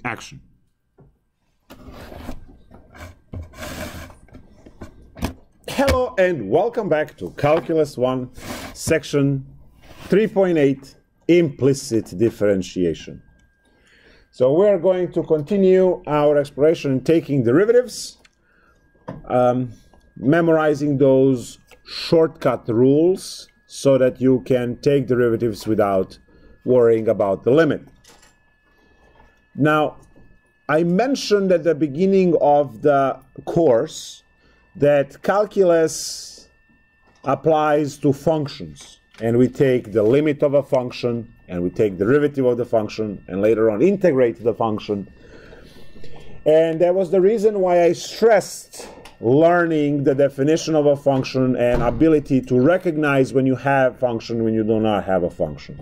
Action. Hello and welcome back to Calculus 1, section 3.8, Implicit Differentiation. So we're going to continue our exploration in taking derivatives, memorizing those shortcut rules so that you can take derivatives without worrying about the limit. Now, I mentioned at the beginning of the course that calculus applies to functions, and we take the limit of a function, and we take derivative of the function, and later on integrate the function. And that was the reason why I stressed learning the definition of a function and ability to recognize when you have a function, when you do not have a function.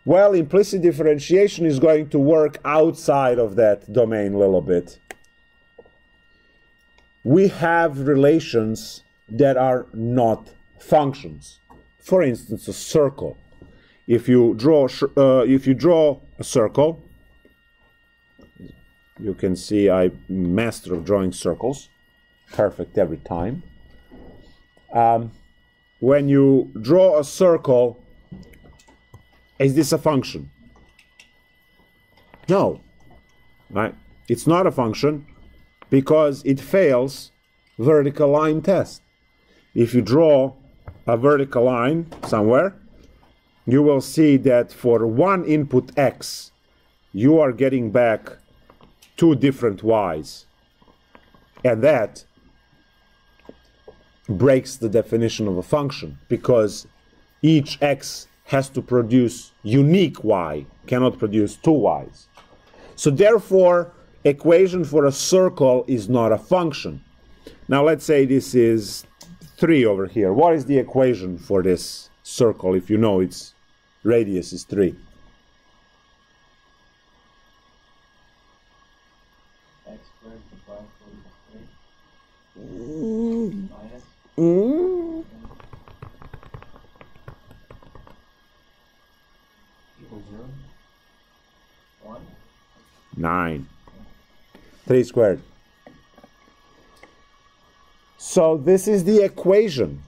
Well, implicit differentiation is going to work outside of that domain a little bit. We have relations that are not functions. For instance, a circle. If you draw a circle, you can see I'm master of drawing circles, perfect every time. When you draw a circle, is this a function? No, right? It's not a function because it fails vertical line test. If you draw a vertical line somewhere, you will see that for one input x, you are getting back two different y's. And that breaks the definition of a function because each x has to produce unique y, cannot produce two y's. So therefore, equation for a circle is not a function. Now let's say this is 3 over here. What is the equation for this circle if you know its radius is 3? X squared divided by 3 minus equals 0. 1. 9. 3 squared. So this is the equation.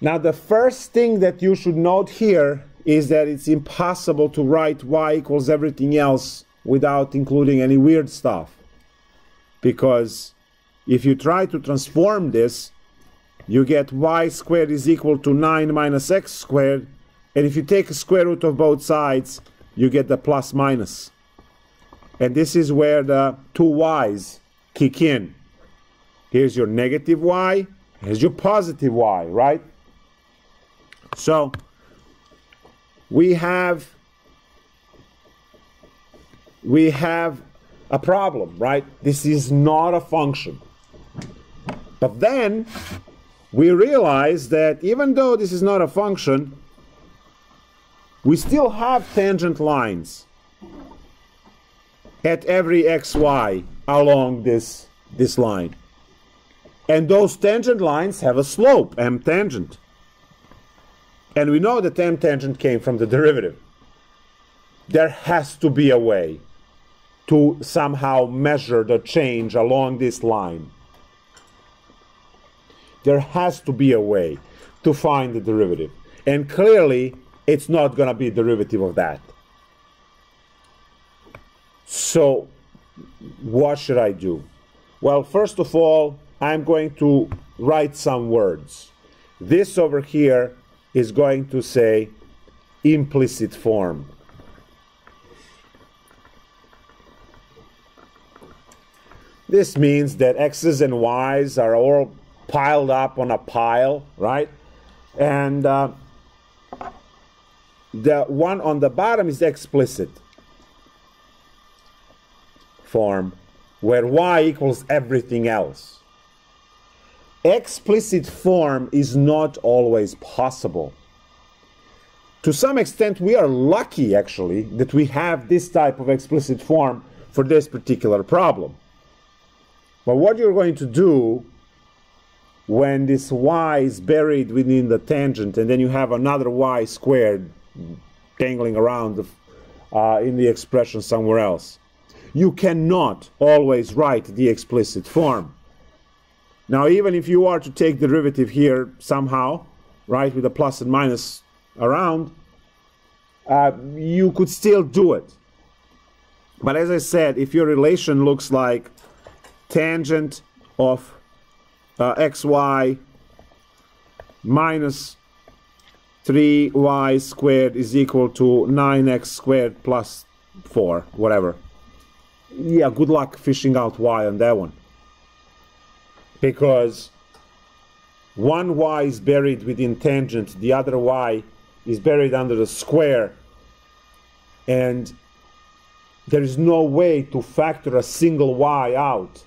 Now the first thing that you should note here is that it's impossible to write y equals everything else without including any weird stuff. Because if you try to transform this, you get y squared is equal to 9 minus x squared. And if you take a square root of both sides, you get the plus minus. And this is where the two y's kick in. Here's your negative y, here's your positive y, right? So we have a problem, right? This is not a function. But then we realize that even though this is not a function, we still have tangent lines at every xy along this line. And those tangent lines have a slope, m tangent. And we know that m tangent came from the derivative. There has to be a way to somehow measure the change along this line. There has to be a way to find the derivative. And clearly, it's not going to be a derivative of that. So, what should I do? Well, first of all, I'm going to write some words. This over here is going to say implicit form. This means that x's and y's are all piled up on a pile, right? And the one on the bottom is the explicit form, where y equals everything else. Explicit form is not always possible. To some extent, we are lucky, actually, that we have this type of explicit form for this particular problem. But what you're going to do when this y is buried within the tangent and then you have another y squared dangling around in the expression somewhere else. You cannot always write the explicit form. Now, even if you are to take derivative here somehow, right, with a plus and minus around, you could still do it. But as I said, if your relation looks like tangent of xy minus 3y squared is equal to 9x squared plus 4, whatever. Yeah, good luck fishing out y on that one. Because one y is buried within tangent, the other y is buried under the square, and there is no way to factor a single y out,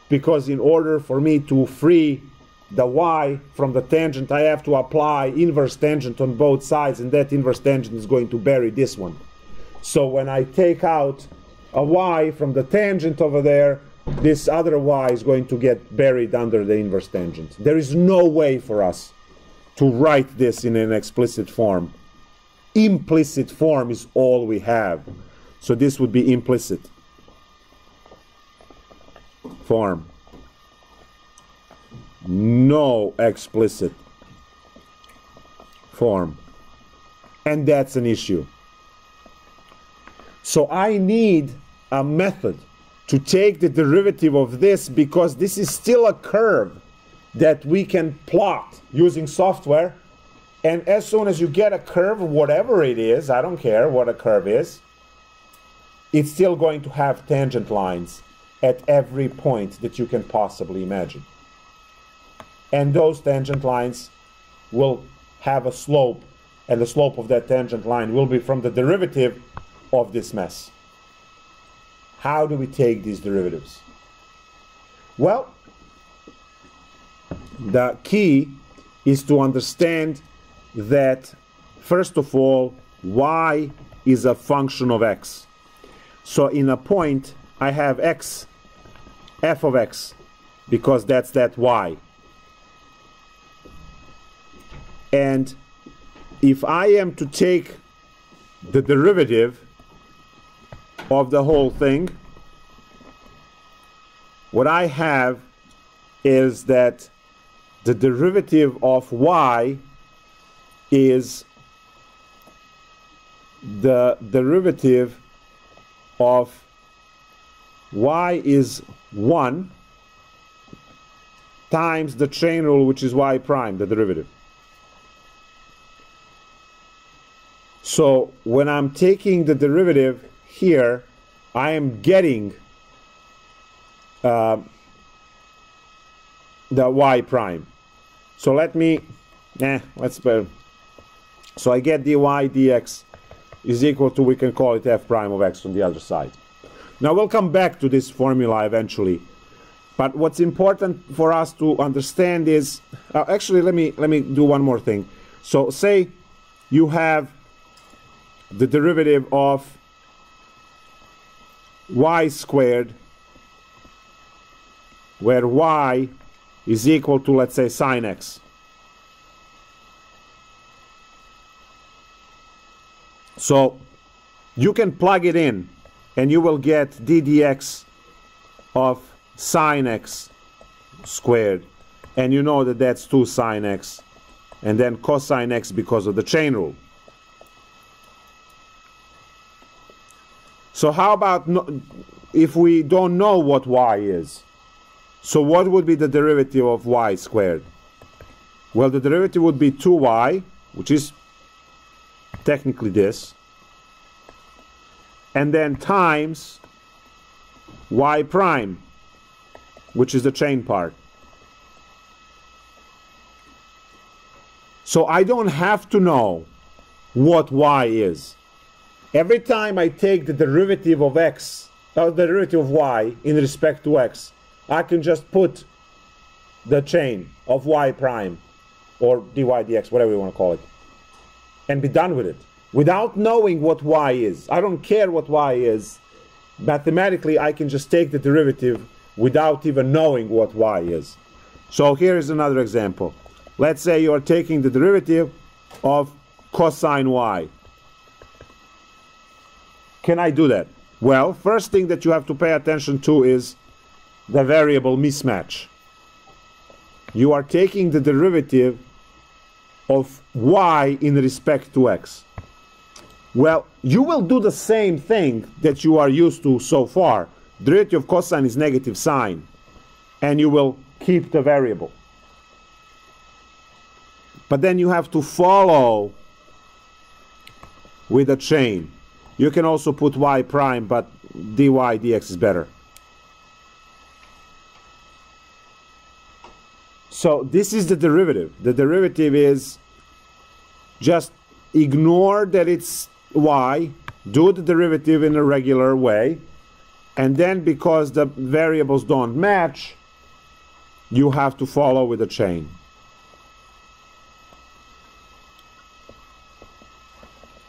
because in order for me to free the y from the tangent, I have to apply inverse tangent on both sides, and that inverse tangent is going to bury this one. So when I take out a y from the tangent over there, this other y is going to get buried under the inverse tangent. There is no way for us to write this in an explicit form. Implicit form is all we have. So this would be implicit form. No explicit form. And that's an issue. So I need a method to take the derivative of this, because this is still a curve that we can plot using software. And as soon as you get a curve, whatever it is, I don't care what a curve is, it's still going to have tangent lines at every point that you can possibly imagine. And those tangent lines will have a slope, and the slope of that tangent line will be from the derivative of this mess. How do we take these derivatives? Well, the key is to understand that, first of all, y is a function of x. So in a point, I have x, f of x, because that's that y. And if I am to take the derivative of the whole thing, what I have is that the derivative of y is the derivative of y is 1 times the chain rule, which is y prime, the derivative. So when I'm taking the derivative here, I am getting the y prime. So let me, so I get dy dx is equal to, we can call it f prime of x on the other side. Now we'll come back to this formula eventually, but what's important for us to understand is, actually let me do one more thing. So say you have the derivative of y squared, where y is equal to, let's say, sine x. So you can plug it in and you will get d dx of sine x squared, and you know that that's 2 sine x, and then cosine x because of the chain rule. So how about if we don't know what y is? So what would be the derivative of y squared? Well, the derivative would be 2y, which is technically this, and then times y prime, which is the chain part. So I don't have to know what y is. Every time I take the derivative of x, the derivative of y in respect to x, I can just put the chain of y prime, or dy dx, whatever you want to call it, and be done with it, without knowing what y is. I don't care what y is. Mathematically, I can just take the derivative without even knowing what y is. So here is another example. Let's say you are taking the derivative of cosine y. can I do that? Well, first thing that you have to pay attention to is the variable mismatch. You are taking the derivative of y in respect to x. Well, you will do the same thing that you are used to so far. Derivative of cosine is negative sine, and you will keep the variable. But then you have to follow with a chain. You can also put y prime, but dy dx is better. So this is the derivative. The derivative is just ignore that it's y, do the derivative in a regular way, and then because the variables don't match, you have to follow with a chain.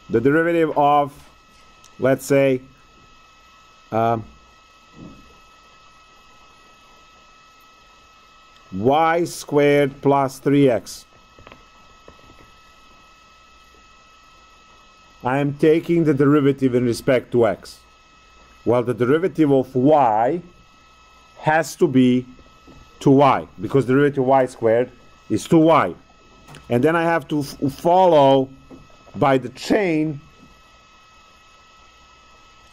The derivative of, let's say, y squared plus 3x. I am taking the derivative in respect to x. Well, the derivative of y has to be 2y, because the derivative of y squared is 2y. And then I have to follow by the chain,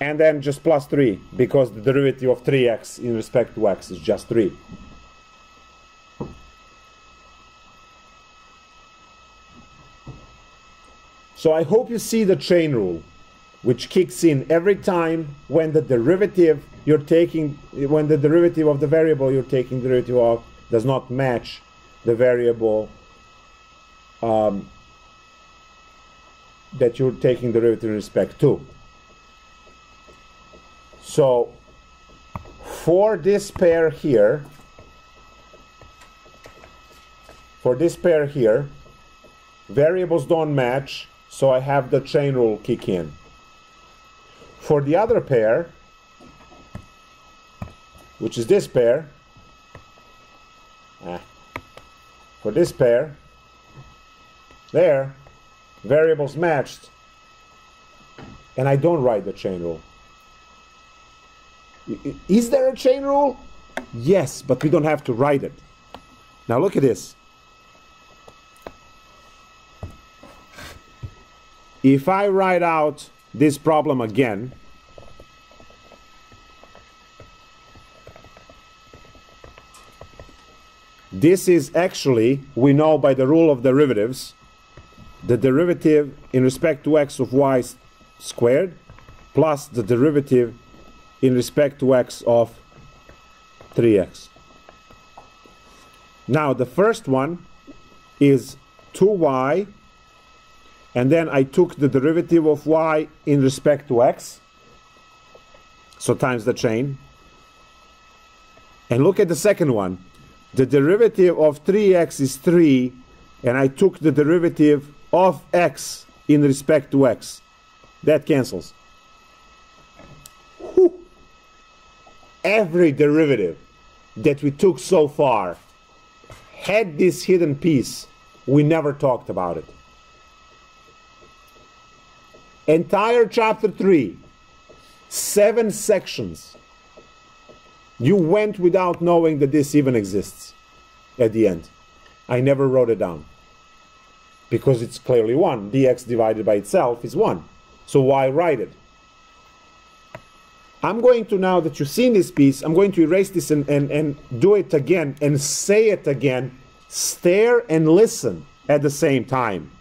and then just plus 3, because the derivative of 3x in respect to x is just 3. So I hope you see the chain rule, which kicks in every time when the derivative you're taking, when the derivative of the variable you're taking derivative of does not match the variable that you're taking derivative in respect to. So for this pair here, variables don't match, so I have the chain rule kick in. For the other pair, which is this pair, for this pair, there, variables matched, and I don't write the chain rule. Is there a chain rule? Yes, but we don't have to write it. Now look at this. If I write out this problem again, this is actually, we know by the rule of derivatives, the derivative in respect to x of y squared plus the derivative in respect to x of 3x. Now the first one is 2y, and then I took the derivative of y in respect to x, so times the chain. And look at the second one. The derivative of 3x is 3, and I took the derivative of x in respect to x. That cancels. Whew. Every derivative that we took so far had this hidden piece. We never talked about it. Entire chapter 3, 7 sections. You went without knowing that this even exists at the end. I never wrote it down, because it's clearly 1. dx divided by itself is 1. So why write it? I'm going to, now that you've seen this piece, I'm going to erase this and do it again and say it again. Stare and listen at the same time.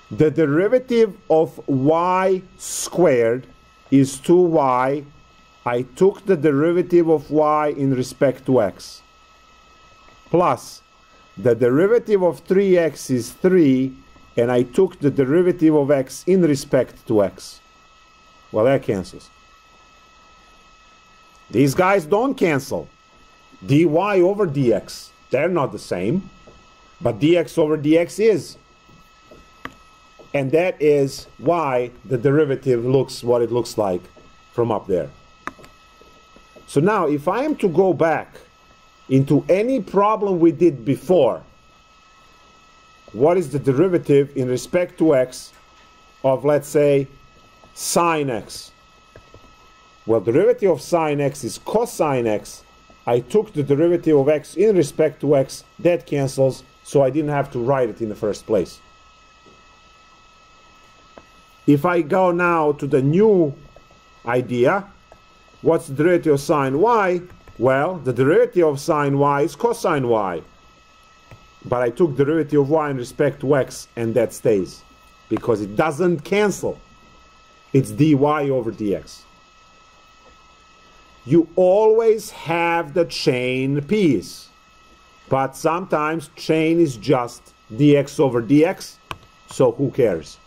The derivative of y squared is 2y. I took the derivative of y in respect to x. Plus, the derivative of 3x is 3, and I took the derivative of x in respect to x. Well, that cancels. These guys don't cancel. dy over dx, they're not the same, but dx over dx is. And that is why the derivative looks what it looks like from up there. So now, if I am to go back into any problem we did before, what is the derivative in respect to x of, let's say, sine x. Well, derivative of sine x is cosine x. I took the derivative of x in respect to x. That cancels, so I didn't have to write it in the first place. If I go now to the new idea, what's the derivative of sine y? Well, the derivative of sine y is cosine y. But I took the derivative of y in respect to x, and that stays. Because it doesn't cancel. It's dy over dx. You always have the chain piece. But sometimes chain is just dx over dx, so who cares?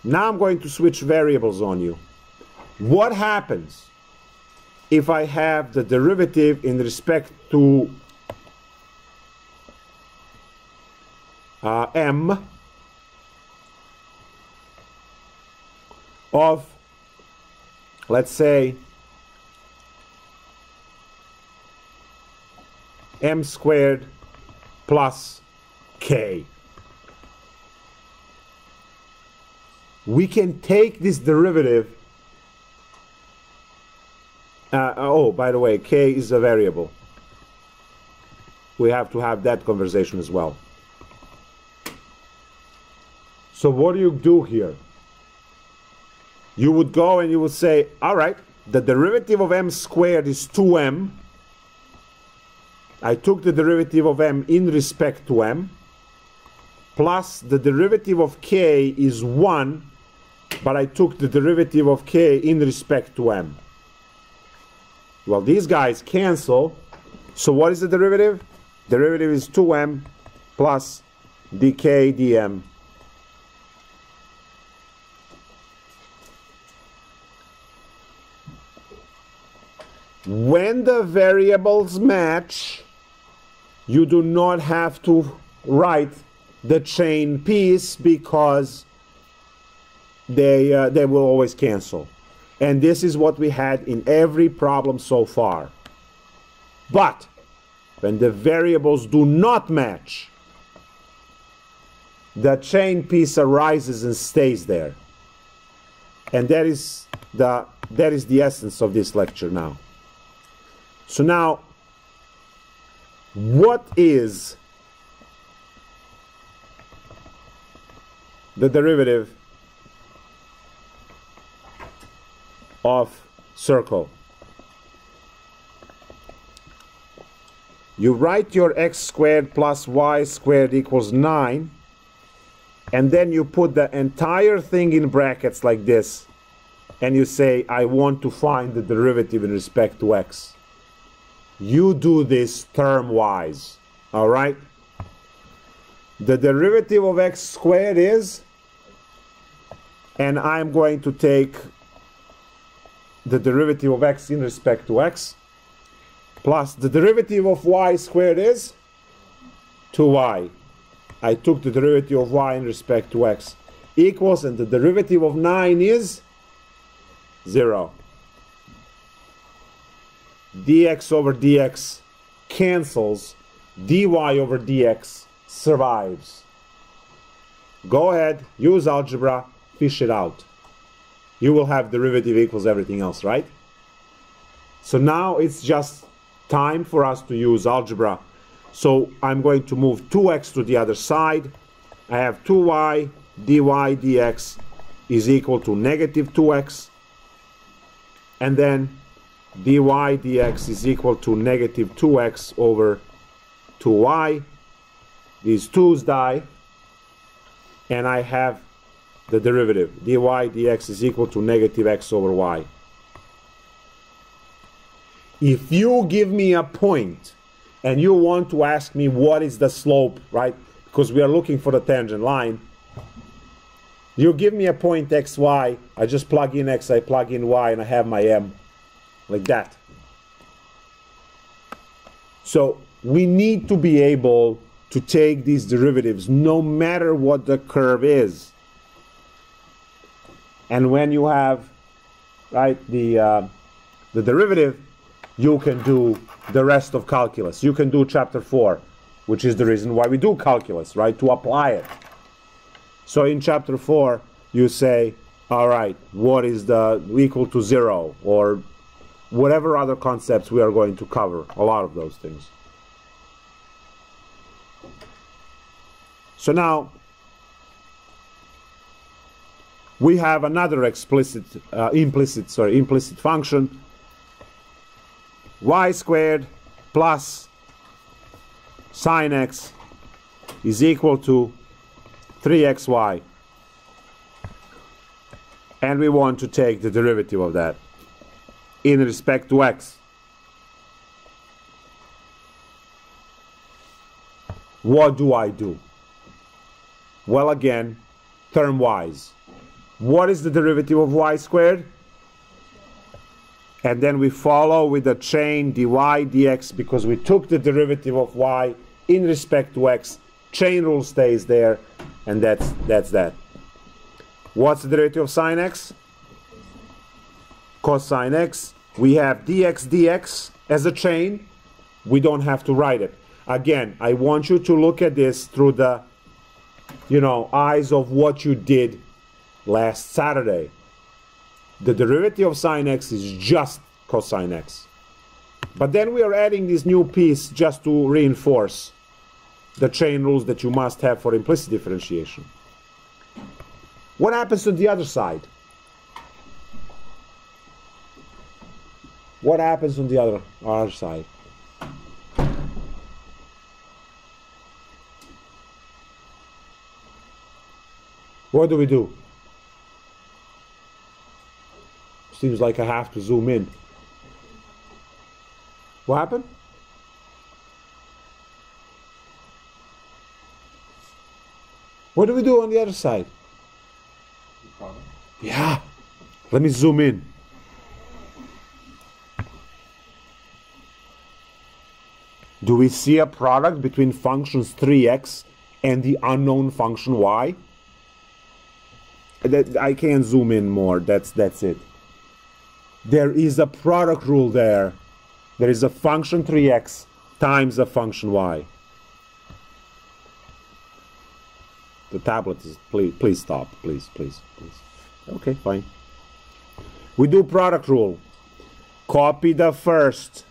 Now I'm going to switch variables on you. What happens if I have the derivative in respect to m of, let's say, m squared plus k? We can take this derivative. Oh, by the way, k is a variable. We have to have that conversation as well. So what do you do here? You would go and you would say, all right, the derivative of m squared is 2m. I took the derivative of m in respect to m, plus the derivative of k is 1, but I took the derivative of k in respect to m. Well, these guys cancel, so what is the derivative? Derivative is 2m plus dk dm. When the variables match, you do not have to write the chain piece because they will always cancel. And this is what we had in every problem so far. But when the variables do not match, the chain piece arises and stays there. And that is the essence of this lecture now. So now, what is the derivative of circle? You write your x squared plus y squared equals 9, and then you put the entire thing in brackets like this, and you say, I want to find the derivative in respect to x. You do this term-wise, all right? The derivative of x squared is, and I'm going to take the derivative of x in respect to x, plus the derivative of y squared is 2y. I took the derivative of y in respect to x, equals, and the derivative of 9 is 0. dx over dx cancels, dy over dx survives. Go ahead, use algebra, fish it out. You will have derivative equals everything else, right? So now it's just time for us to use algebra. So I'm going to move 2x to the other side. I have 2y dy dx is equal to negative 2x. And then dy dx is equal to negative 2x over 2y. These 2's die. And I have the derivative. dy dx is equal to negative x over y. If you give me a point and you want to ask me what is the slope, right? Because we are looking for the tangent line. You give me a point xy, I just plug in x, I plug in y, and I have my m. Like that. So we need to be able to take these derivatives no matter what the curve is. And when you have, right, the derivative, you can do the rest of calculus. You can do chapter 4, which is the reason why we do calculus, right, to apply it. So in chapter 4, you say, all right, what is the equal to 0, or whatever other concepts we are going to cover, a lot of those things. So now we have another implicit function, y squared plus sine x is equal to 3xy. And we want to take the derivative of that in respect to x. What do I do? Well, again, term-wise. What is the derivative of y squared? And then we follow with the chain dy dx, because we took the derivative of y in respect to x. Chain rule stays there, and that's that. What's the derivative of sine x? Cosine x. We have dx dx as a chain. We don't have to write it. Again, I want you to look at this through the, eyes of what you did last Saturday. The derivative of sine x is just cosine x. But then we are adding this new piece just to reinforce the chain rules that you must have for implicit differentiation. What happens to the other side? What happens on the other side? What do we do? Seems like I have to zoom in. What happened? What do we do on the other side? Yeah. Let me zoom in. Do we see a product between functions 3x and the unknown function y? I can't zoom in more. That's it. There is a product rule there. There is a function 3x times a function y. The tablet is, please stop, please. Okay, fine. We do product rule. Copy the first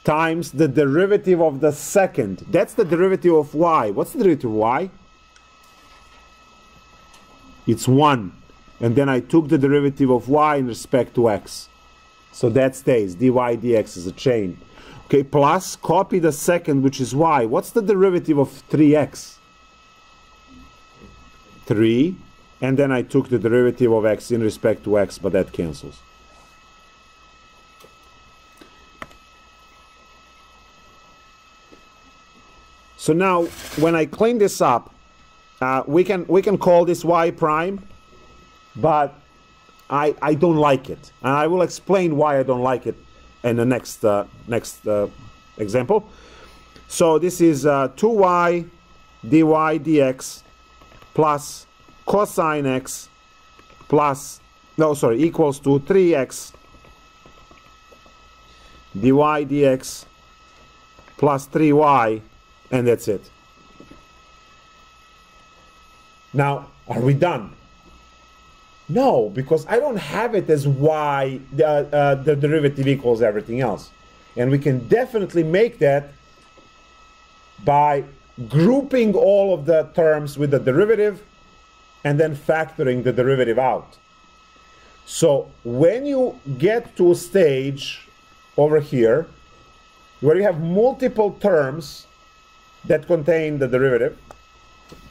times the derivative of the second. That's the derivative of y. What's the derivative of y? It's 1. And then I took the derivative of y in respect to x. So that stays. dy dx is a chain. Okay, plus copy the second, which is y. What's the derivative of 3x? 3. And then I took the derivative of x in respect to x, but that cancels. So now, when I clean this up, we can call this y prime, but I don't like it, and I will explain why I don't like it in the next example. So this is 2y dy dx plus cosine x equals to 3x dy dx plus 3y, and that's it. Now, are we done? No, because I don't have it as y, the derivative equals everything else. And we can definitely make that by grouping all of the terms with the derivative and then factoring the derivative out. So when you get to a stage over here where you have multiple terms that contain the derivative,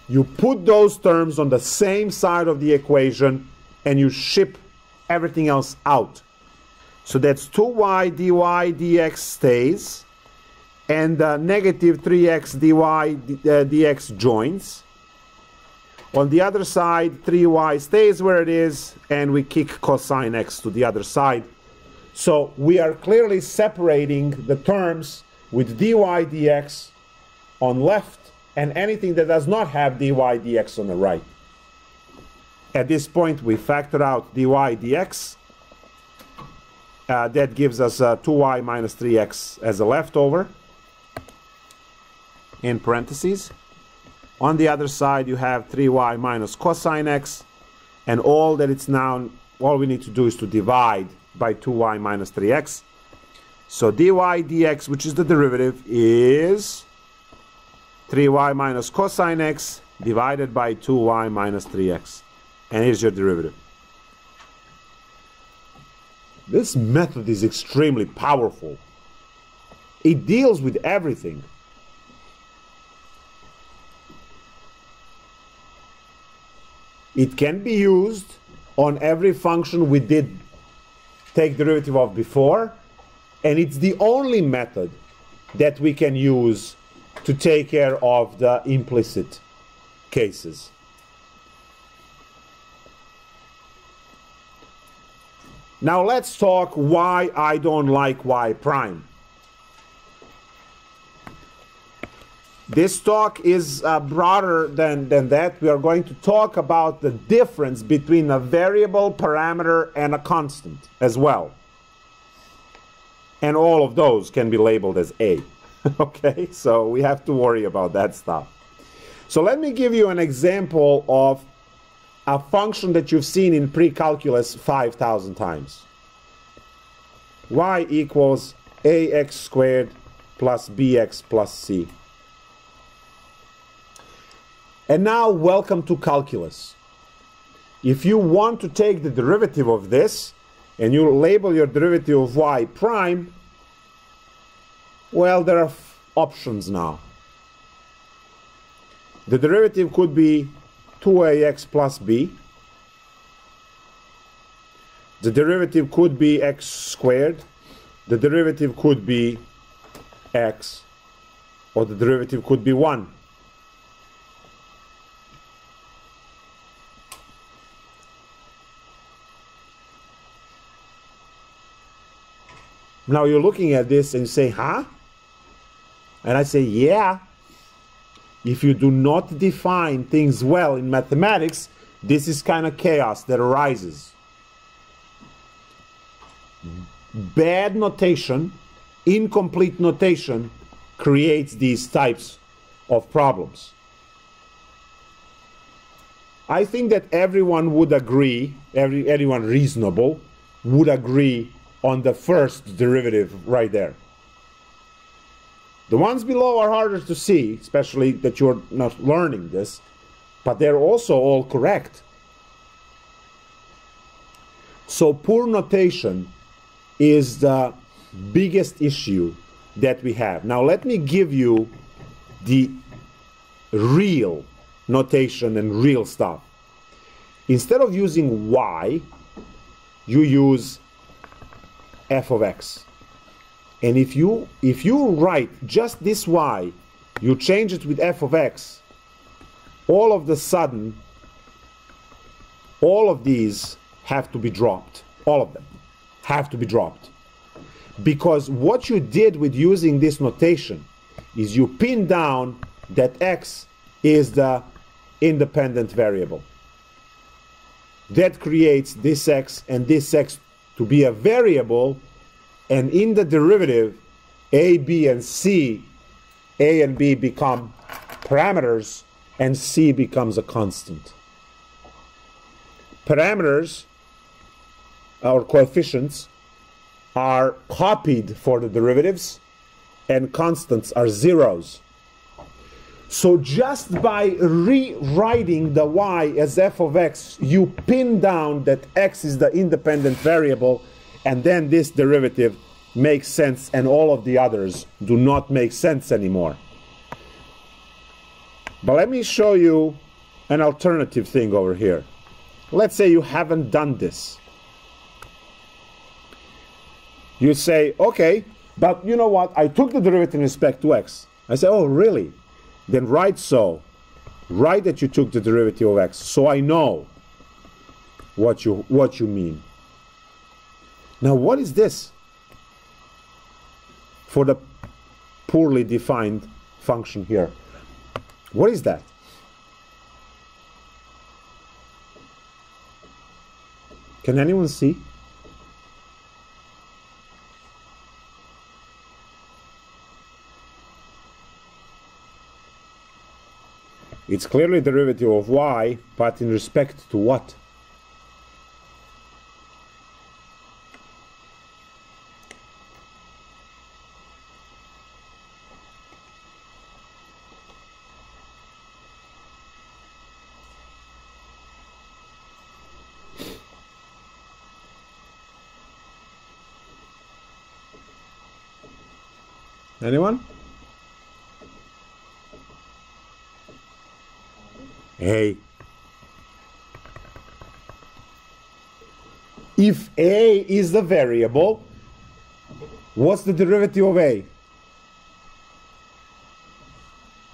you put those terms on the same side of the equation and you ship everything else out. So that's 2y dy dx stays, and negative 3x dy dx joins. On the other side, 3y stays where it is, and we kick cosine x to the other side. So we are clearly separating the terms with dy dx on left and anything that does not have dy dx on the right. At this point, we factor out dy dx. That gives us 2y minus 3x as a leftover in parentheses. On the other side, you have 3y minus cosine x. And all we need to do is to divide by 2y minus 3x. So dy dx, which is the derivative, is 3y minus cosine x divided by 2y minus 3x. And here's your derivative. This method is extremely powerful. It deals with everything. It can be used on every function we did take derivative of before, and it's the only method that we can use to take care of the implicit cases. Now let's talk why I don't like y prime. This talk is broader than that. We are going to talk about the difference between a variable, parameter, and a constant as well. And all of those can be labeled as A. Okay, so we have to worry about that stuff. So let me give you an example of a function that you've seen in pre-calculus 5,000 times. Y equals ax squared plus bx plus c. And now, welcome to calculus. If you want to take the derivative of this, and you label your derivative of y prime, well, there are options now. The derivative could be 2ax plus b. The derivative could be x squared. The derivative could be x. Or the derivative could be 1. Now you're looking at this and you say, huh? And I say, yeah. If you do not define things well in mathematics, this is kind of chaos that arises. Bad notation, incomplete notation, creates these types of problems. I think that everyone would agree, anyone reasonable would agree on the first derivative right there. The ones below are harder to see, especially that you're not learning this, but they're also all correct. So poor notation is the biggest issue that we have. Now let me give you the real notation and real stuff. Instead of using y, you use f of x. And if you write just this y, you change it with f of x, all of the sudden, all of these have to be dropped. All of them have to be dropped. Because what you did with using this notation is you pin down that x is the independent variable. That creates this x and this x to be a variable, and in the derivative, a, b, and c, a and b become parameters, and c becomes a constant. Parameters, or coefficients, are copied for the derivatives, and constants are zeros. So just by rewriting the y as f of x, you pin down that x is the independent variable, and then this derivative makes sense and all of the others do not make sense anymore. But let me show you an alternative thing over here. Let's say you haven't done this. You say, okay, but you know what? I took the derivative in respect to x. I say, oh, really? Then write so. Write that you took the derivative of x, so I know what you mean. Now, what is this for the poorly defined function here? What is that? Can anyone see? It's clearly derivative of y, but in respect to what? Anyone? A. If A is the variable, what's the derivative of A?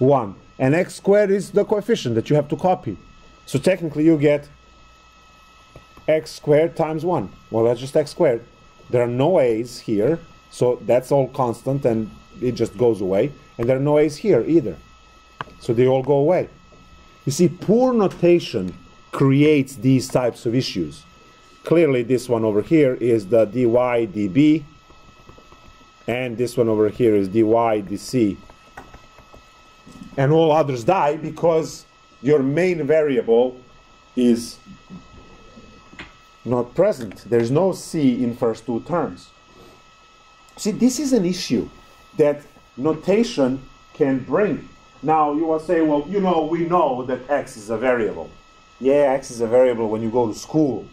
1. And x squared is the coefficient that you have to copy. So technically you get x squared times 1. Well, that's just x squared. There are no a's here, so that's all constant and it just goes away. And there are no a's here either. So they all go away. You see, poor notation creates these types of issues. Clearly this one over here is the dy db, and this one over here is dy dc. And all others die because your main variable is not present. There's no c in first two terms. See, this is an issue that notation can bring. Now you will say, well, you know, we know that x is a variable. Yeah, x is a variable when you go to school.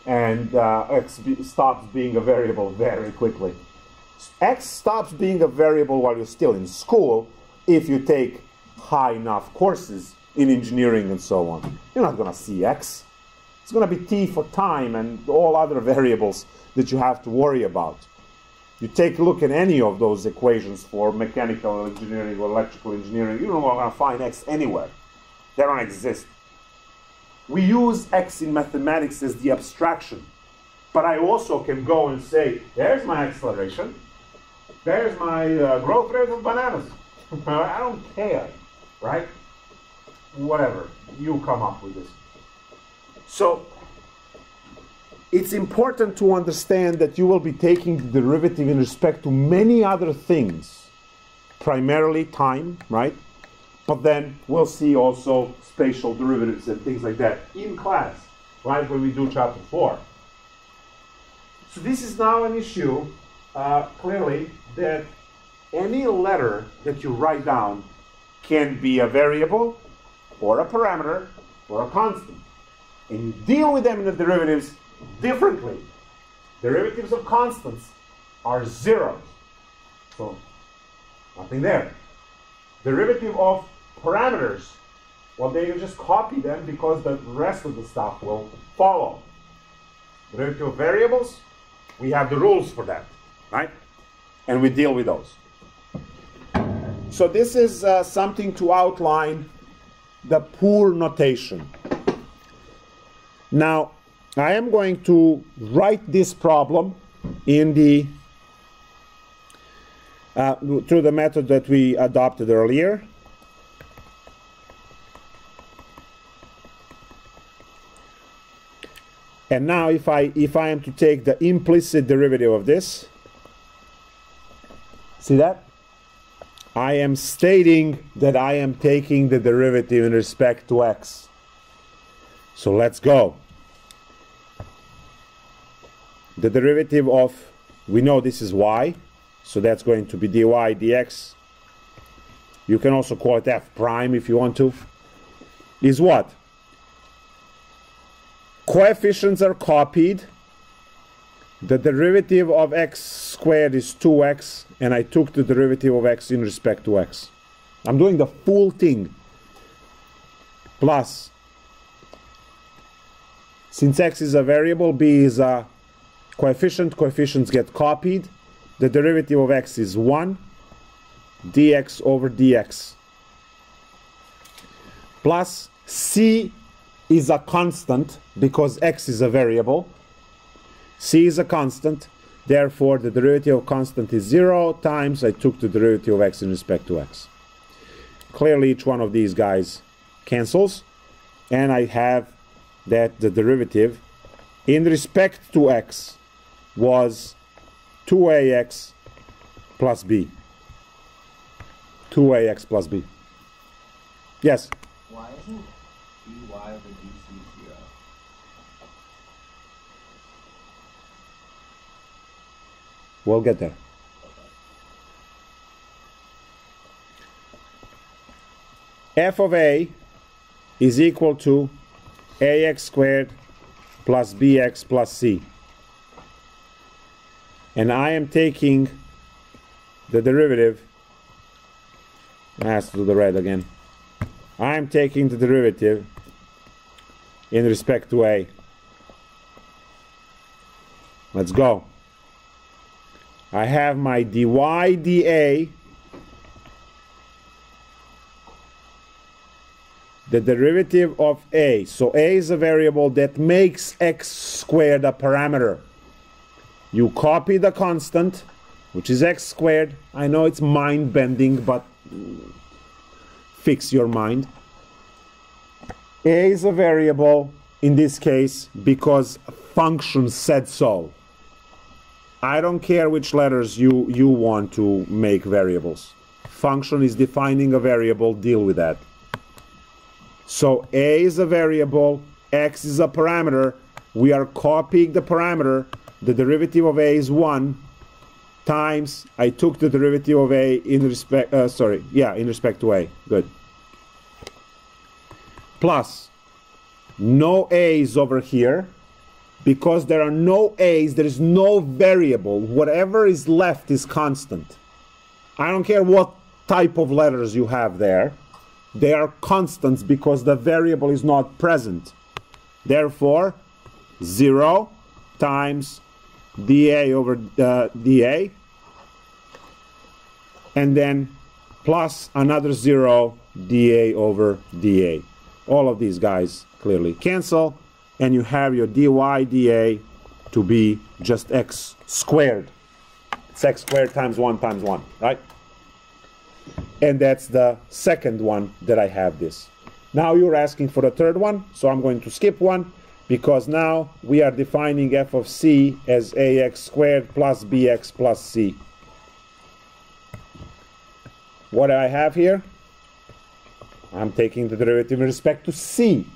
And x stops being a variable very quickly. X stops being a variable while you're still in school if you take high enough courses in engineering and so on. You're not going to see x. It's going to be t for time and all other variables that you have to worry about. You take a look at any of those equations for mechanical engineering or electrical engineering, you're not going to find x anywhere. They don't exist. We use x in mathematics as the abstraction. But I also can go and say, there's my acceleration. There's my growth rate of bananas. I don't care, right? Whatever. You come up with this. So, it's important to understand that you will be taking the derivative in respect to many other things. Primarily time, right? But then we'll see also spatial derivatives and things like that in class, right, when we do chapter 4. So this is now an issue, clearly, that any letter that you write down can be a variable, or a parameter, or a constant. And you deal with them in the derivatives differently. Derivatives of constants are zeros. So, nothing there. Derivative of parameters, well, then you just copy them because the rest of the stuff will follow. Derivative of variables, we have the rules for that, right? And we deal with those. So this is something to outline the poor notation. Now, I am going to write this problem in the through the method that we adopted earlier. And now if I am to take the implicit derivative of this, see that? I am stating that I am taking the derivative in respect to x. So let's go. The derivative of, we know this is y, so that's going to be dy dx. You can also call it f prime if you want to. Is what? Coefficients are copied. The derivative of x squared is 2x, and I took the derivative of x in respect to x. I'm doing the full thing. Plus, since x is a variable, b is a coefficient, coefficients get copied. The derivative of x is 1, dx over dx. Plus, c is a constant, because x is a variable. C is a constant, therefore the derivative of constant is 0 times I took the derivative of x in respect to x. Clearly each one of these guys cancels, and I have that the derivative in respect to x was 2ax plus b. 2ax plus b. Yes? Why isn't dy over dc 0? We'll get there. F of a is equal to ax squared plus bx plus c. And I am taking the derivative, it has to do the red again. I'm taking the derivative in respect to a. Let's go. I have my dy dA, the derivative of a. So a is a variable that makes x squared a parameter. You copy the constant, which is x squared. I know it's mind-bending, but fix your mind. A is a variable in this case because function said so. I don't care which letters you want to make variables. Function is defining a variable, deal with that. So a is a variable, x is a parameter. We are copying the parameter. The derivative of a is 1 times, I took the derivative of a in respect, in respect to a. Good. Plus, no a's over here. Because there are no a's, there is no variable. Whatever is left is constant. I don't care what type of letters you have there. They are constants because the variable is not present. Therefore, 0 times dA over dA. And then plus another 0 dA over dA. All of these guys clearly cancel. And you have your dy dA to be just x squared. It's x squared times 1, right? And that's the second one that I have this. Now you're asking for the third one, so I'm going to skip one, because now we are defining f of c as ax squared plus bx plus c. What do I have here? I'm taking the derivative in respect to c.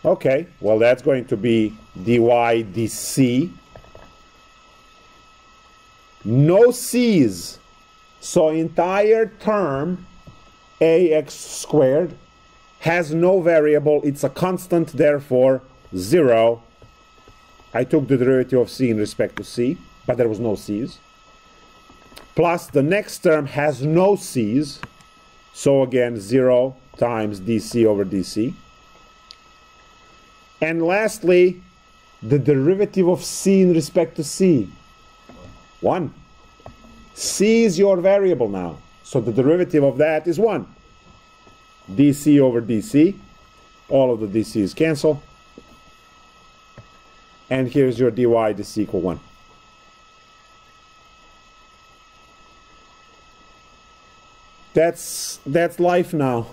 Okay, well that's going to be dy dc. No c's. So entire term ax squared has no variable. It's a constant, therefore 0. I took the derivative of c in respect to c, but there was no c's. Plus the next term has no c's. So again 0 times dc over dc. And lastly, the derivative of c in respect to c. 1. C is your variable now. So the derivative of that is 1. dc over dc. All of the dc's cancel. And here's your dy dc equal 1. That's life now.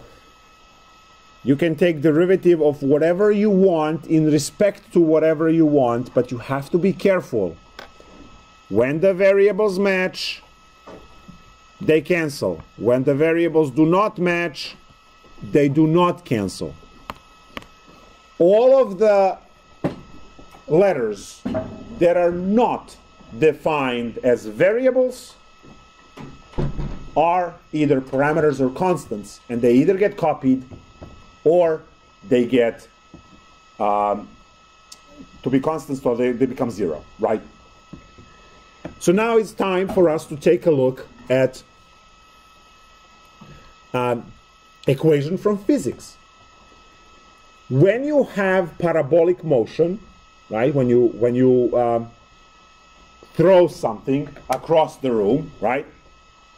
You can take derivative of whatever you want in respect to whatever you want, but you have to be careful. When the variables match, they cancel. When the variables do not match, they do not cancel. All of the letters that are not defined as variables are either parameters or constants, and they either get copied or they get to be constants, or they become 0, right? So now it's time for us to take a look at equation from physics. When you have parabolic motion, right? When you throw something across the room, right?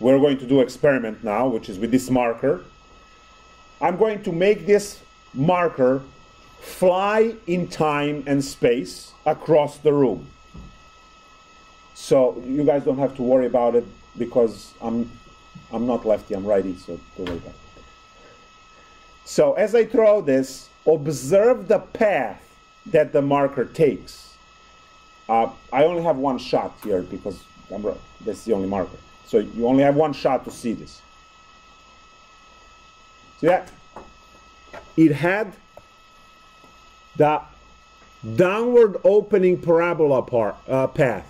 We're going to do experiment now, which is with this marker. I'm going to make this marker fly in time and space across the room. So you guys don't have to worry about it, because I'm not lefty, I'm righty, so don't worry about it. So as I throw this, observe the path that the marker takes. I only have one shot here because that's the only marker. So you only have one shot to see this. See that? It had the downward opening parabola path.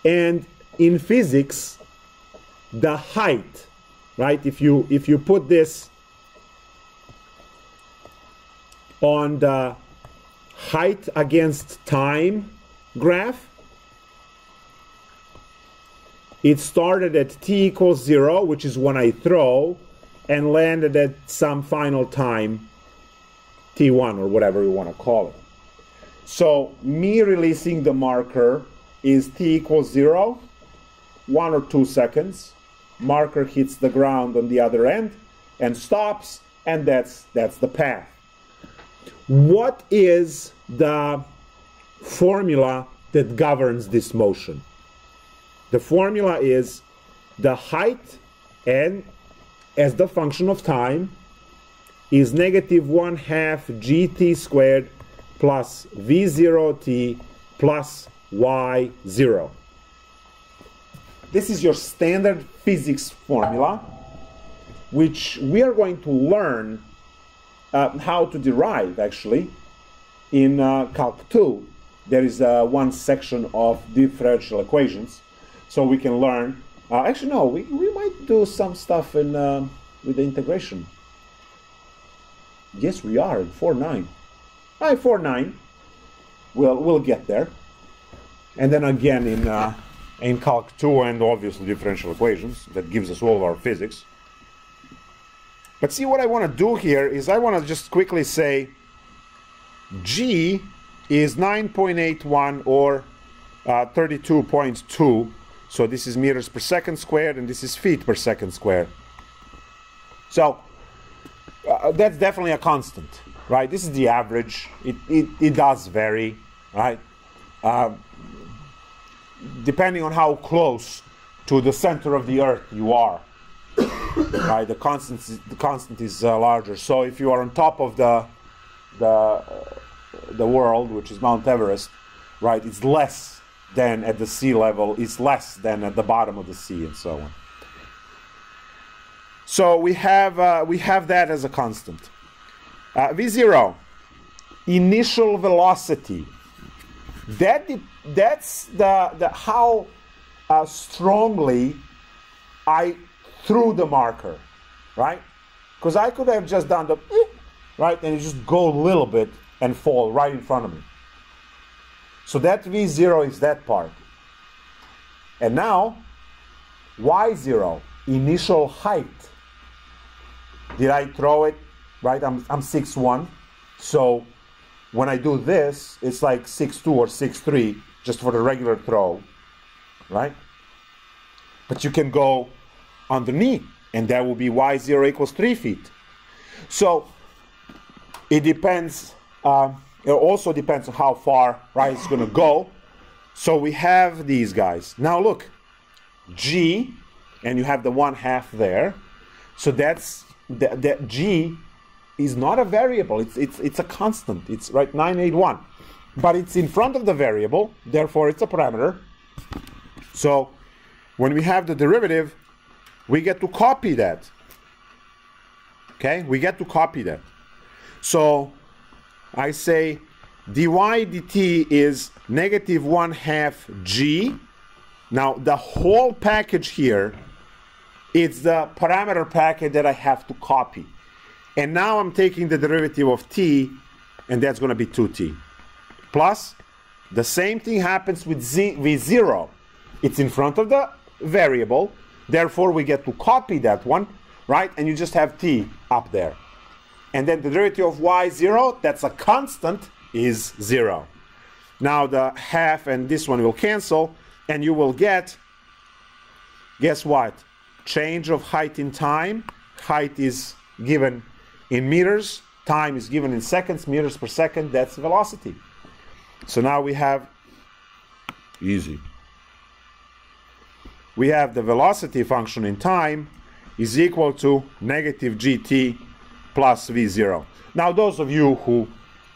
And in physics, the height, right? If you put this on the height against time graph, it started at t equals 0, which is when I throw, and landed at some final time, t1 or whatever you want to call it. So me releasing the marker is t equals 0, 1 or 2 seconds. Marker hits the ground on the other end and stops, and that's the path. What is the formula that governs this motion? The formula is the height, and as the function of time, is negative 1/2 gt squared plus v0t plus y0. This is your standard physics formula, which we are going to learn how to derive, actually, in Calc 2. There is one section of differential equations, so we can learn. Actually, no, we might do some stuff in with the integration. Yes, we are in 4.9. 4.9. We'll get there, and then again in Calc 2 and obviously differential equations. That gives us all of our physics. But see, what I want to do here is I want to just quickly say G is 9.81 or 32.2. So this is meters per second squared, and this is feet per second squared. So that's definitely a constant, right? This is the average. It does vary, right? Depending on how close to the center of the Earth you are, right? The constant is larger. So if you are on top of the world, which is Mount Everest, right? It's less than at the sea level. It's less than at the bottom of the sea, and so on. So we have that as a constant. V0, initial velocity. That's the how strongly I threw the marker, right? Because I could have just done the right, and you just go a little bit and fall right in front of me. So that V0 is that part. And now Y0, initial height. Did I throw it? Right, I'm 6'1", so when I do this, it's like 6'2" or 6'3", just for the regular throw, right? But you can go underneath, and that will be Y0 equals 3 feet. So it depends, it also depends on how far, right, it's going to go. So we have these guys. Now look, G, and you have the 1/2 there. So that's, that G is not a variable, it's a constant. It's right 981, but it's in front of the variable, therefore it's a parameter. So when we have the derivative, we get to copy that. Okay, we get to copy that. So I say dy dt is negative 1/2 g. Now the whole package here, it's the parameter packet that I have to copy. And now I'm taking the derivative of t, and that's going to be 2t. Plus, the same thing happens with v0. It's in front of the variable, therefore we get to copy that one, right? And you just have t up there. And then the derivative of y0, that's a constant, is 0. Now the half and this one will cancel, and you will get, guess what? Change of height in time. Height is given in meters, time is given in seconds, meters per second, that's velocity. So now we have, easy. We have the velocity function in time is equal to negative gt plus v0. Now those of you who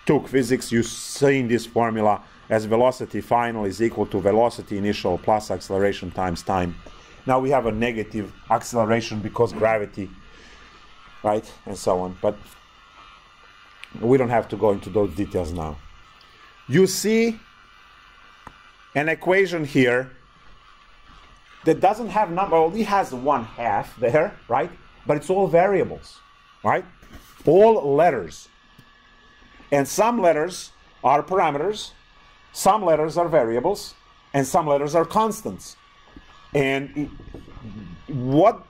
took physics, you've seen this formula as velocity final is equal to velocity initial plus acceleration times time. Now we have a negative acceleration because gravity, right, and so on. But we don't have to go into those details now. You see an equation here that doesn't have number. Well, it has 1/2 there, right? But it's all variables, right? All letters. And some letters are parameters, some letters are variables, and some letters are constants. And what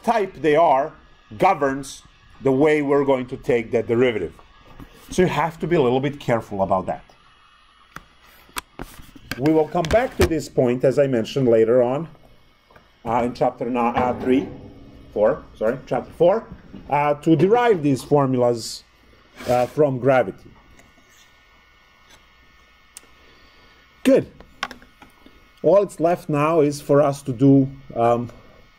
type they are governs the way we're going to take that derivative. So you have to be a little bit careful about that. We will come back to this point, as I mentioned later on, in chapter 4, to derive these formulas from gravity. Good. All it's left now is for us to do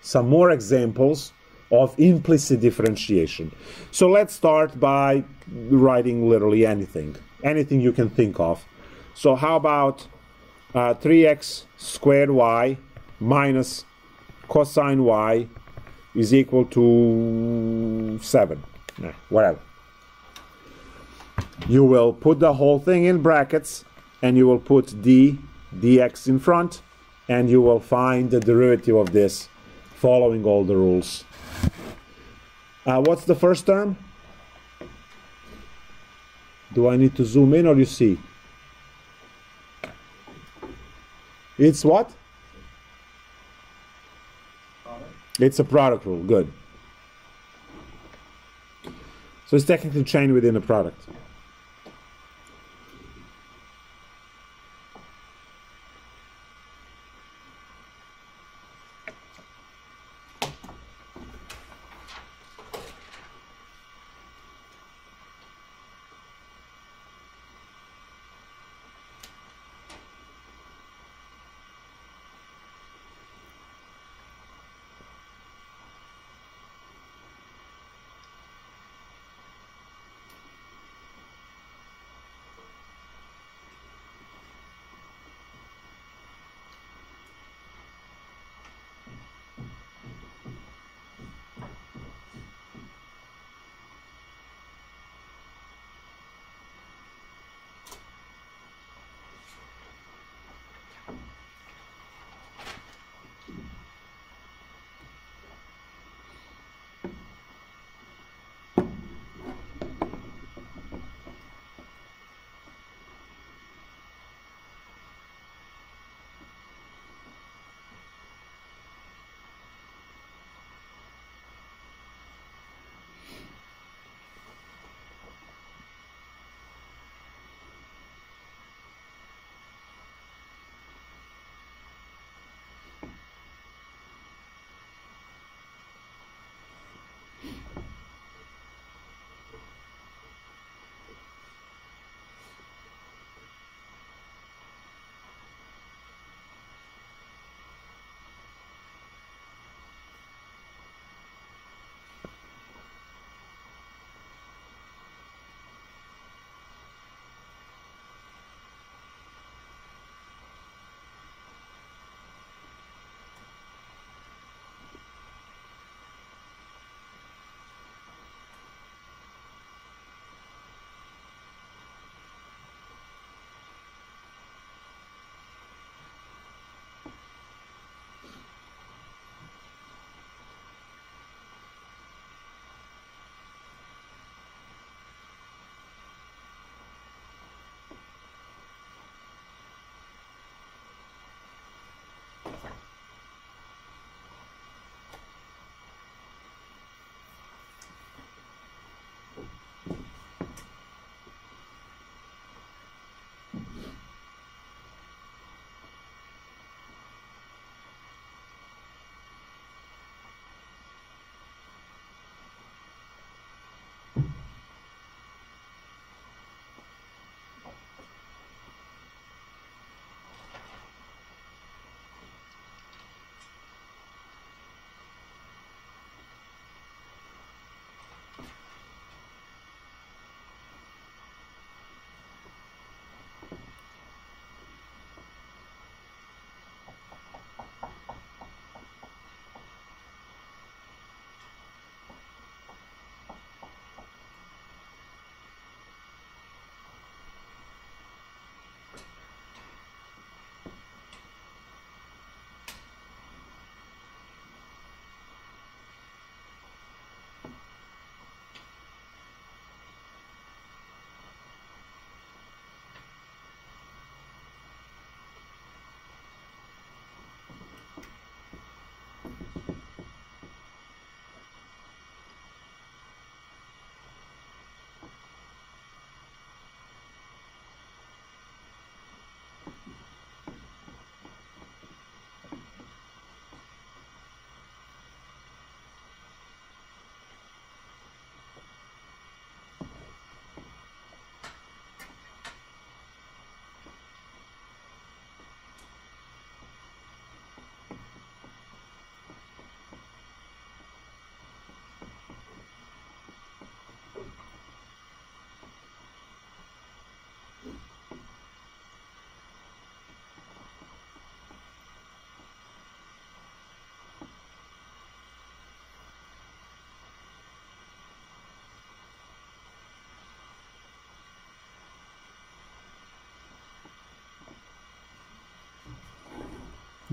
some more examples of implicit differentiation. So let's start by writing literally anything you can think of. So how about 3x squared y minus cosine y is equal to 7. Whatever. You will put the whole thing in brackets, and you will put dx in front, and you will find the derivative of this following all the rules. What's the first term? Do I need to zoom in or you see? It's what? It's a product rule. Good. So it's technically chain within a product.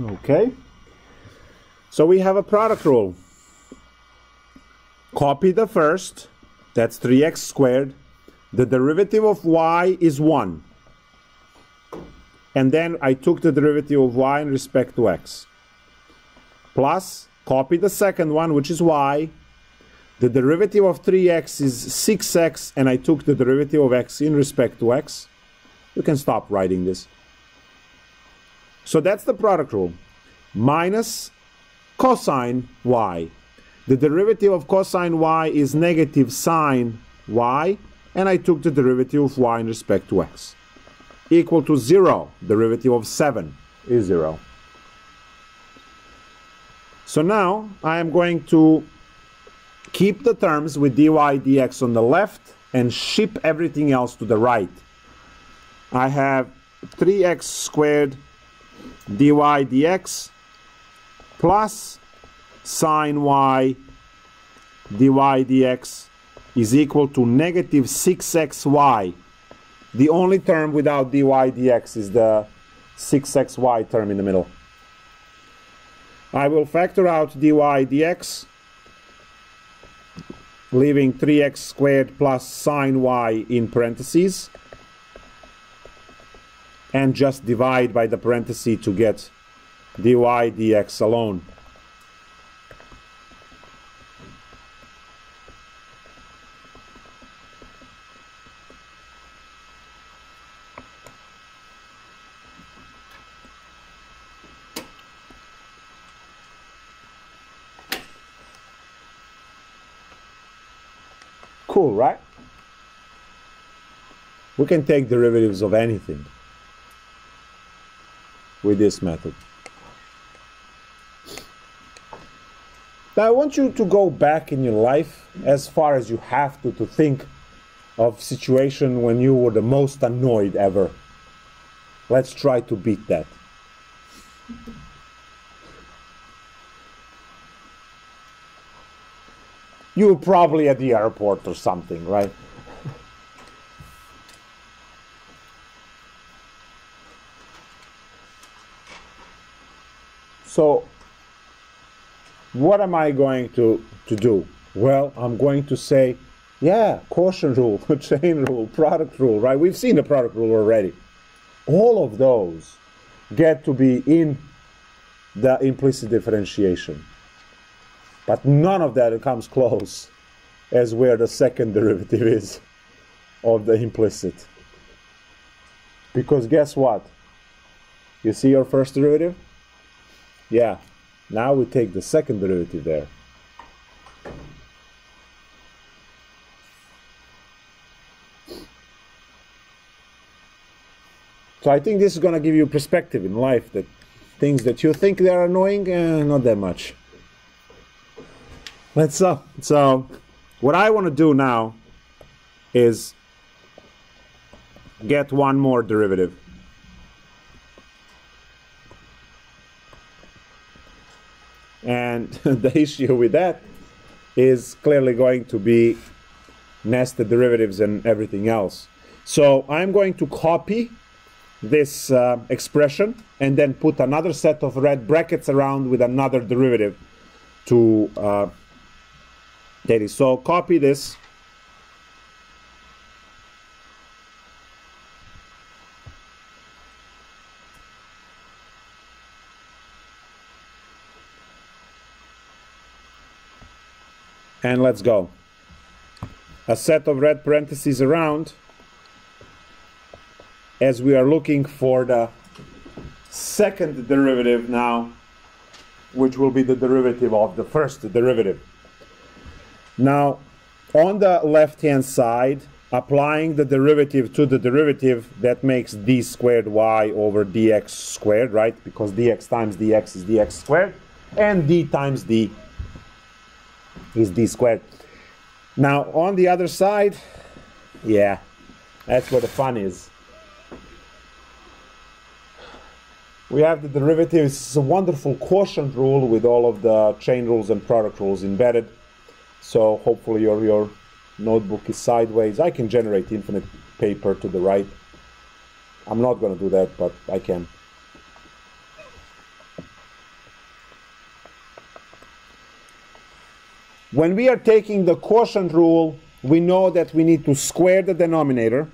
Okay, so we have a product rule. Copy the first, that's 3x squared. The derivative of y is 1. And then I took the derivative of y in respect to x. Plus, copy the second one, which is y. The derivative of 3x is 6x, and I took the derivative of x in respect to x. You can stop writing this. So that's the product rule. Minus cosine y. The derivative of cosine y is negative sine y, and I took the derivative of y in respect to x. Equal to 0. Derivative of 7 is 0. So now I am going to keep the terms with dy dx on the left and ship everything else to the right. I have 3x squared dy dx plus sine y dy dx is equal to negative 6xy. The only term without dy dx is the 6xy term in the middle. I will factor out dy dx, leaving 3x squared plus sine y in parentheses, and just divide by the parenthesis to get dy dx alone. Cool, right? We can take derivatives of anything with this method. Now I want you to go back in your life as far as you have to think of situation when you were the most annoyed ever. Let's try to beat that. You were probably at the airport or something, right? So, what am I going to do? Well, I'm going to say, yeah, quotient rule, chain rule, product rule, right? We've seen the product rule already. All of those get to be in the implicit differentiation. But none of that comes close as where the second derivative is of the implicit. Because guess what? You see your first derivative? Yeah, now we take the second derivative there. So I think this is going to give you perspective in life, that things that you think they are annoying, not that much. So what I want to do now is get one more derivative. And the issue with that is clearly going to be nested derivatives and everything else. So I'm going to copy this expression and then put another set of red brackets around with another derivative to take it. So copy this. And let's go. A set of red parentheses around as we are looking for the second derivative now, which will be the derivative of the first derivative. Now, on the left-hand side, applying the derivative to the derivative, that makes d squared y over dx squared, right? Because dx times dx is dx squared, and d times d is d squared. Now, on the other side, yeah, that's where the fun is. We have the derivatives. It's a wonderful quotient rule with all of the chain rules and product rules embedded. So hopefully your notebook is sideways. I can generate infinite paper to the right. I'm not going to do that, but I can. When we are taking the quotient rule, we know that we need to square the denominator.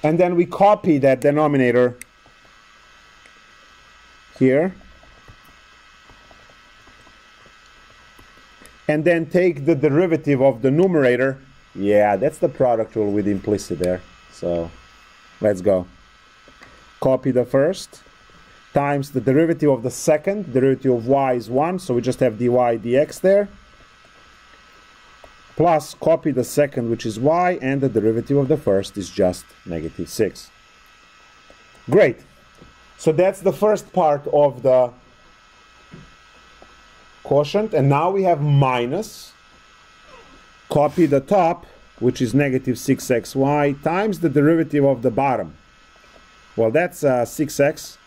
And then we copy that denominator here. And then take the derivative of the numerator. Yeah, that's the product rule with implicit there. So let's go. Copy the first times the derivative of the second. Derivative of y is 1, so we just have dy dx there. Plus copy the second, which is y, and the derivative of the first is just negative 6. Great. So that's the first part of the quotient, and now we have minus. Copy the top, which is negative 6xy, times the derivative of the bottom. Well, that's 6x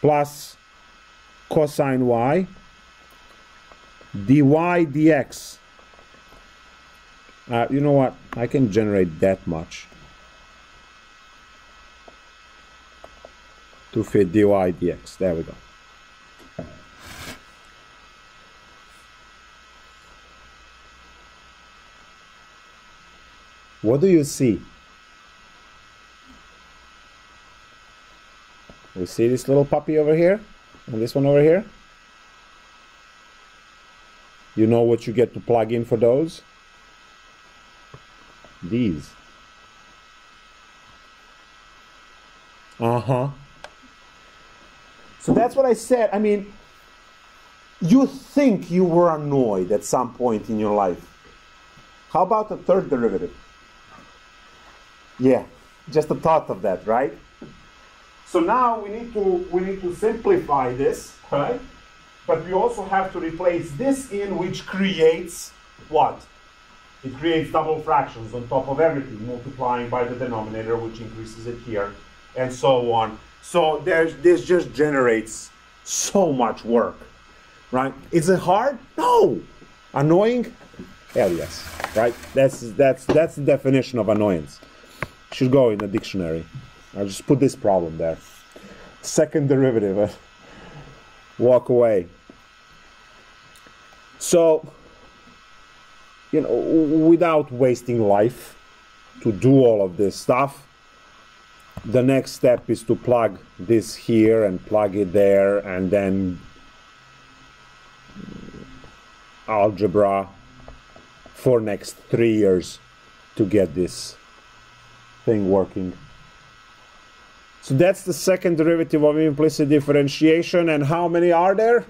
plus cosine y dy dx. You know what? I can generate that much to fit dy dx. There we go. What do you see? You see this little puppy over here and this one over here? You know what you get to plug in for those? These. So that's what I said. I mean, you think you were annoyed at some point in your life. How about the third derivative? Yeah, just the thought of that, right? So now we need to simplify this, right? But we also have to replace this in, which creates what? It creates double fractions on top of everything, multiplying by the denominator, which increases it here, and so on. So this just generates so much work, right? Is it hard? No. Annoying? Hell yes, right? That's the definition of annoyance. Should go in the dictionary. I'll just put this problem there. Second derivative. Walk away. So, you know, without wasting life to do all of this stuff, the next step is to plug this here and plug it there, and then algebra for next 3 years to get this thing working. So that's the second derivative of implicit differentiation. And how many are there?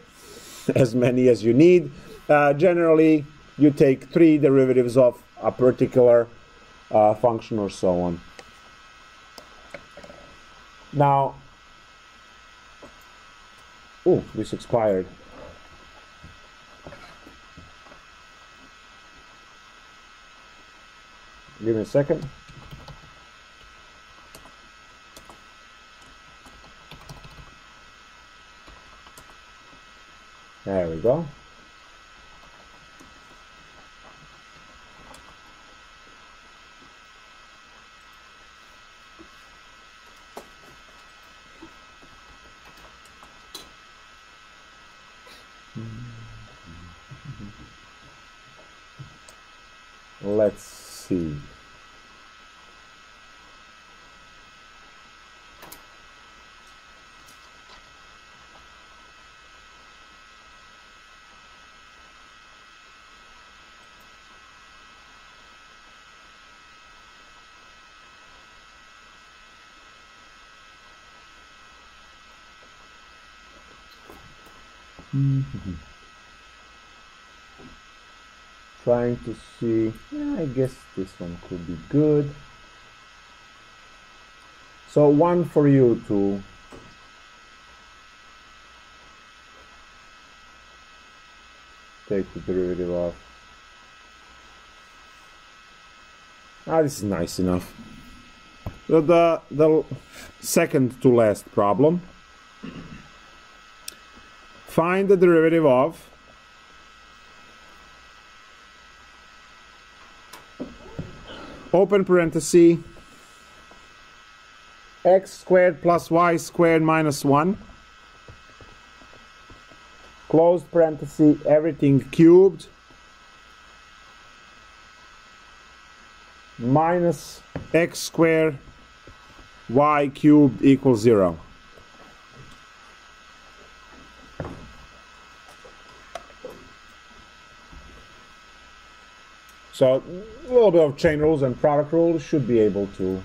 As many as you need. Generally, you take 3 derivatives of a particular function or so on. Now, oh, this expired. Give me a second. There we go. Let's see. Trying to see, I guess this one could be good. So one for you to take the derivative of. This is nice enough. The second to last problem. Find the derivative of open parenthesis x squared plus y squared minus 1 closed parenthesis everything cubed minus x squared y cubed equals 0. So a little bit of chain rules and product rules should be able to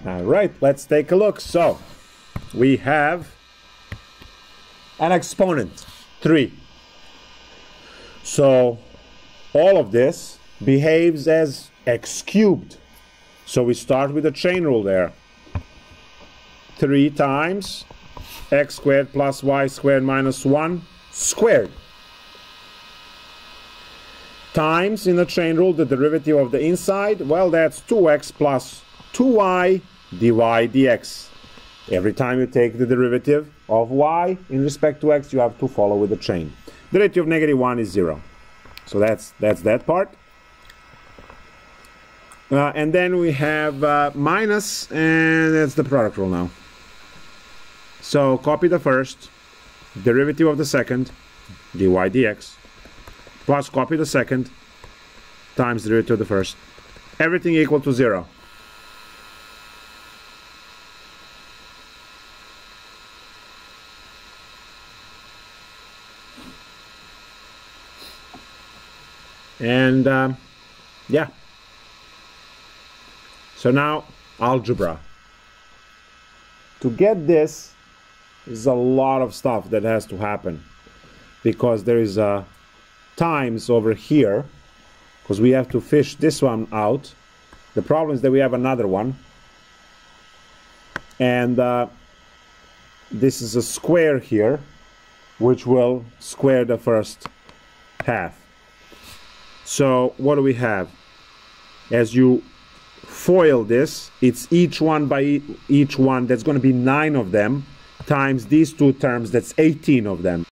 All right, let's take a look. So we have an exponent, 3. So all of this behaves as x cubed. So we start with the chain rule there. 3 times x squared plus y squared minus 1 squared. Times, in the chain rule, the derivative of the inside, well, that's 2x plus 2y dy dx. Every time you take the derivative of y in respect to x, you have to follow with the chain. Derivative of -1 is 0. So that's that part. And then we have minus, and that's the product rule now. So copy the first, derivative of the second, dy dx, plus copy the second, times the derivative of the first. Everything equal to 0. And yeah. So now algebra. To get this is a lot of stuff that has to happen, because there is a times over here, because we have to fish this one out. The problem is that we have another one, and this is a square here, which will square the first half. So what do we have? As you FOIL this, it's each one by each one, that's going to be 9 of them, times these two terms, that's 18 of them.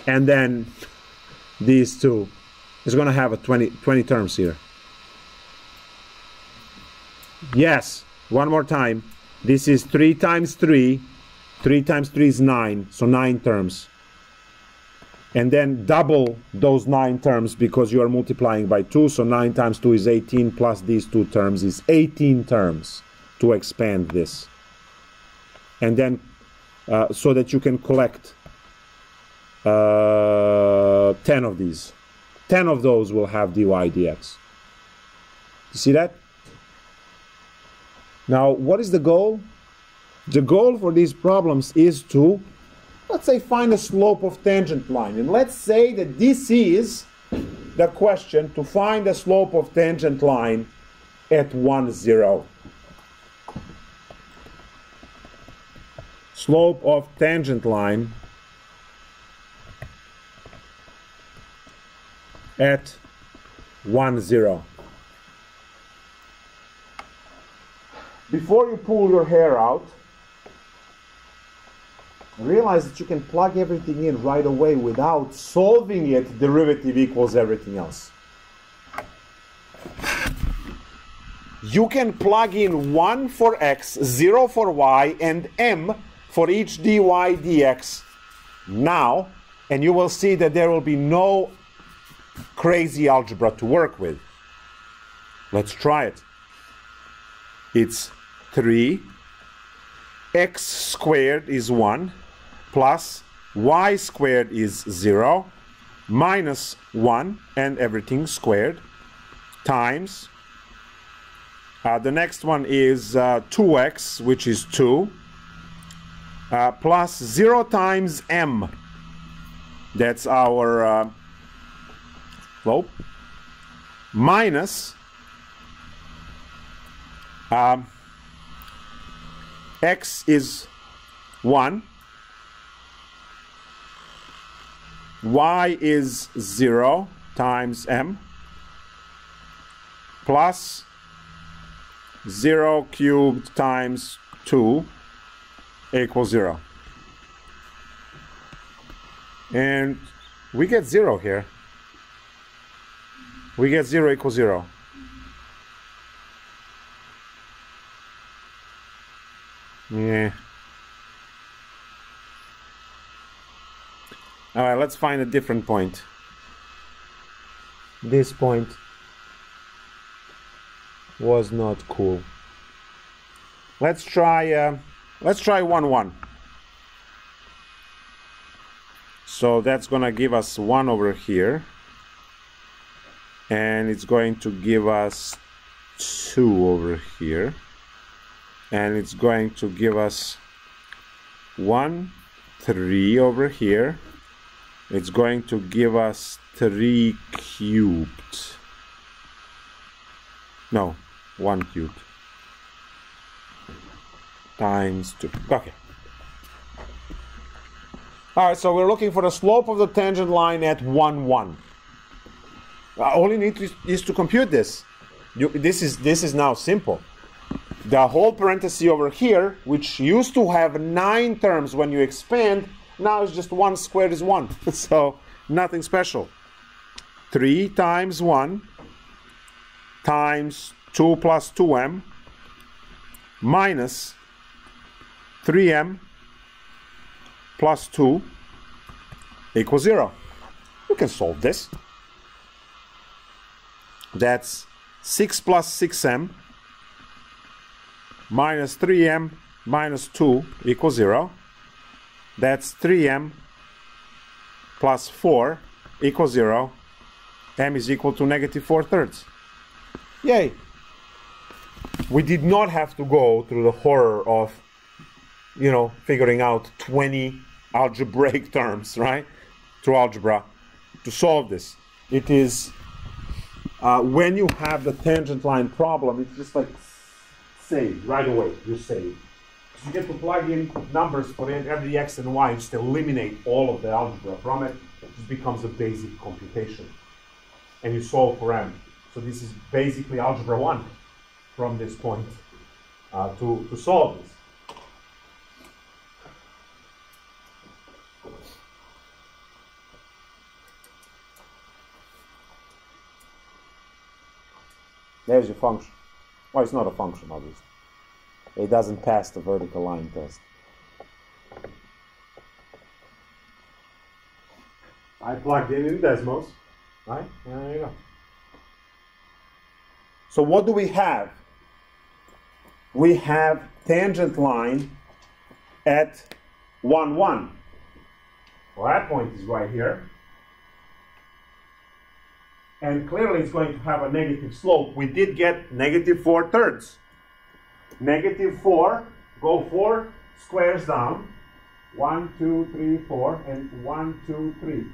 And then these two is going to have a 20 terms here. Yes, one more time. This is 3 times 3. 3 times 3 is 9, so 9 terms. And then double those 9 terms because you are multiplying by 2, so 9 times 2 is 18, plus these 2 terms is 18 terms to expand this. And then so that you can collect 10 of these. 10 of those will have dy dx. You see that? Now, what is the goal? The goal for these problems is to, let's say, find a slope of tangent line. And let's say that this is the question, to find a slope of tangent line at 1, 0. Slope of tangent line at 1, 0. Before you pull your hair out, realize that you can plug everything in right away without solving it. Derivative equals everything else. You can plug in 1 for x, 0 for y, and m for each dy dx now, and you will see that there will be no crazy algebra to work with. Let's try it. It's 3, x squared is 1, plus y squared is 0, minus 1, and everything squared, times, the next one is 2x, which is 2, plus 0 times m, that's our slope, minus x is 1, y is 0 times m, plus 0 cubed times 2 equals 0. And we get 0 here. We get 0 equals 0. Yeah. All right, let's find a different point. This point was not cool. Let's try 1, 1. So that's gonna give us 1 over here, and it's going to give us 2 over here. and it's going to give us 1, 3 over here. It's going to give us 3 cubed. No, 1 cubed. Times 2. Okay. Alright, so we're looking for the slope of the tangent line at 1, 1. All you need is to compute this. This is now simple. The whole parenthesis over here, which used to have 9 terms when you expand, now is just 1 squared is 1. So nothing special. 3 times 1 times 2 plus 2m minus 3m plus 2 equals 0. We can solve this. That's 6 plus 6m minus 3m minus 2 equals 0. That's 3m plus 4 equals 0. M is equal to negative 4/3. Yay! We did not have to go through the horror of, figuring out 20 algebraic terms, right? Through algebra to solve this. It is, when you have the tangent line problem, it's just like save right away. You save. You get to plug in numbers for every x and y and just eliminate all of the algebra from it. It just becomes a basic computation. And you solve for m. So this is basically algebra 1 from this point to solve this. There's your function. Well, it's not a function, obviously. It doesn't pass the vertical line test. I plugged in Desmos, right? There you go. So what do we have? We have tangent line at 1, 1. Well, that point is right here. And clearly it's going to have a negative slope. We did get negative 4/3. Negative 4, go 4 squares down. 1, 2, 3, 4, and 1, 2, 3.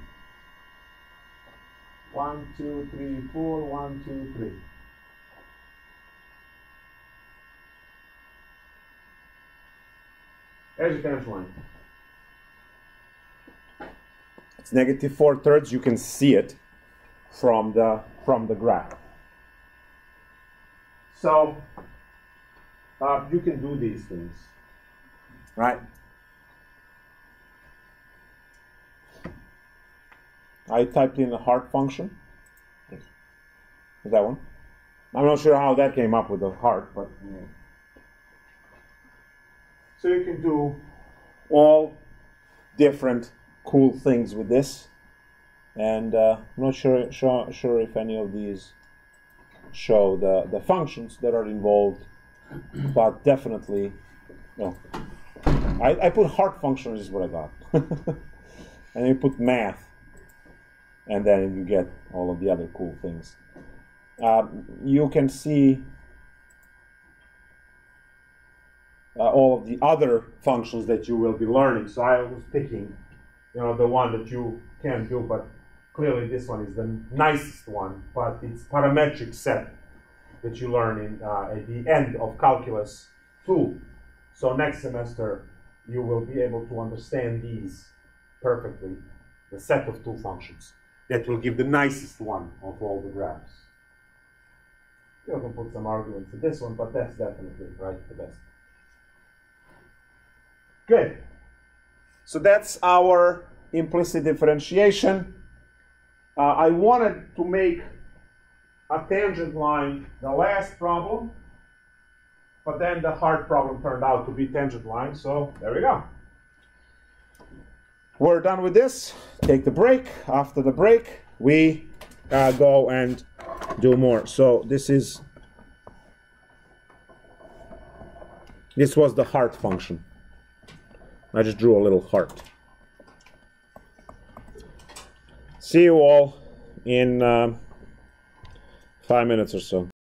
1, 2, 3, 4, 1, 2, 3. There's your tangent line. It's negative 4/3. You can see it from the graph. So you can do these things, right? I typed in the heart function. Is that one? I'm not sure how that came up with the heart, but so you can do all different cool things with this. And I'm not sure if any of these show the functions that are involved, but definitely, no. I put heart function is what I got. And you put math, and then you get all of the other cool things. You can see all of the other functions that you will be learning. So I was picking, the one that you can do, but clearly this one is the nicest one, but it's parametric set that you learn at the end of Calculus 2. So next semester you will be able to understand these perfectly, the set of 2 functions that will give the nicest one of all the graphs. You can put some arguments to this one, but that's definitely the best. Good. So that's our implicit differentiation. I wanted to make a tangent line the last problem, but then the hard problem turned out to be tangent line, so there we go. We're done with this. Take the break. After the break, we go and do more. So this was the heart function. I just drew a little heart. See you all in 5 minutes or so.